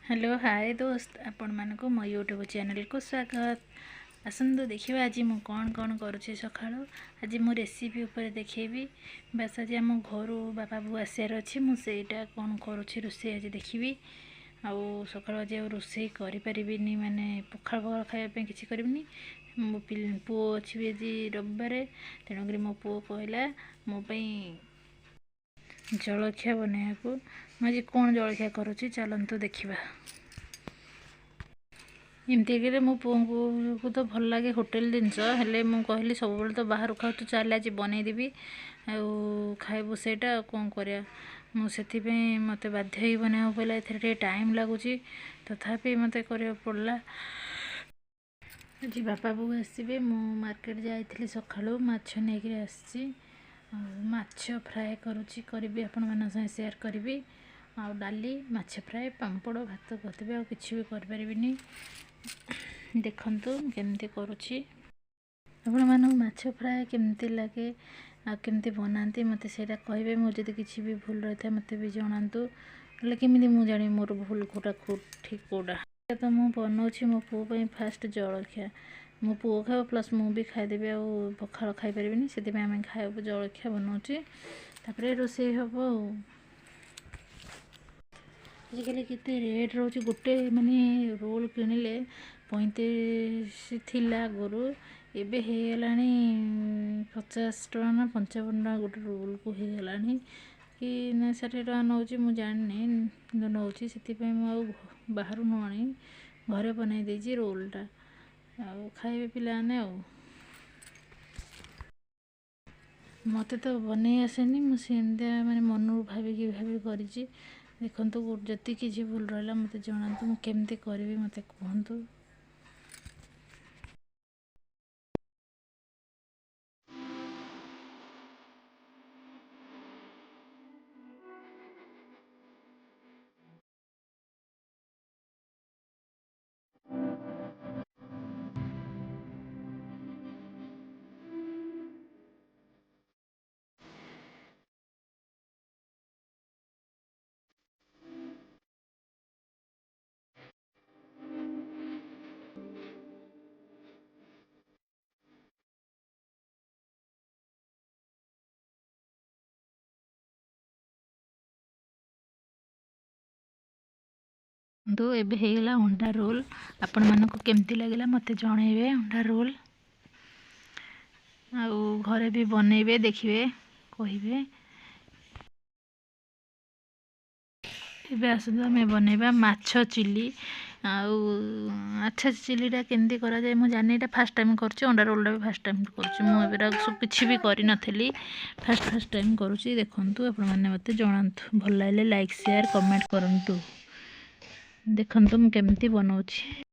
Hello hi दोस्त आपण मानक मो यूट्यूब चैनल को स्वागत। आसतु देखिए आज मु कौन कौन करुँचे सका आज मु रेसिपी उपर देखेबी। बस आज आम घर बापा बो आसार अच्छी मुझेटा कौन करुँची रोषे आज देखी। आउ सका आज रोषे करें माने पखाल पखाल खायापी किसी करी। मो पुओ अच्छी आज रविवार तेणुक मो पुओ कहला मोपाई जलखिया बनवा को मुझे कौन जलखिया करुँची चलतु देखा। एमती मो पु को तो भल लगे होटेल जिनस हेले मु कहली सब तो बाहर खाऊ तो चल आज बनईदेवी खाइबू से कौन करा मुझे मत बाध्य बनवा पड़ा। ए टाइम लगुच तथापि मत कर पड़ा। आज बापा बो आसबे मु मार्केट जाइली सका माछ नहीं आसी माछ फ्राए करुँची करी आपण मान सेयार करी। आ डाली माछ फ्राए पांपड़ भात करते आ कि भी करें। देखंतु केमती करुँची आपण मानक माछ फ्राए केमती लगे आ केमती बनाती मत से कहे। मुझे किसी भी भूल रही था मत भी जनातु हेल्ले केमी मुझे जानी मोर भूल कोटा ठीक कोटा। तो मुझे बनाऊँगी मो पुओ फास्ट जलखिया मो पुओ खाओ प्लस मु भी खाईदेवी आ पखाल खाई पारे से आम खाइबू जलखिया बनाऊँगी तापर रोषे हम। आजिकल केते रेट रोचे गोटे माने रोल किणिले 35 थिला आगु एबे हेगलानी 50 टका ना 55 टका गोटे रोल को हेगलानी कि 60 टका नौ मु जानी नौ से बाहर न आनी घरे बनई देजी रोलटा खाइबे पिलाने मत तो बनई आसेनी मुझे माने मन भाविकी करी। देखो जति किसी भूल रहा मत जनातु मुझे करी मत कहतु। तो एबे हेगला अंडा रोल आपण मानक केमती लगिला मते जणेबे। अंडा रोल आ घरे भी बनइबे देखिए कहिबे। एबे आसतु आमे बनइबा माछ चिली। माछ चिलीटा केमती करा जाए मु जानि एटा फर्स्ट टाइम करछि। अंडा रोलटा भी फर्स्ट टाइम करछि मु एबेरा किछि भी करि नथली फर्स्ट टाइम करुछि। देखंतु आपण माने मते जणांतु भल लागले लाइक शेयर कमेंट करंतु। देखंतु मु केमती बनाउछि।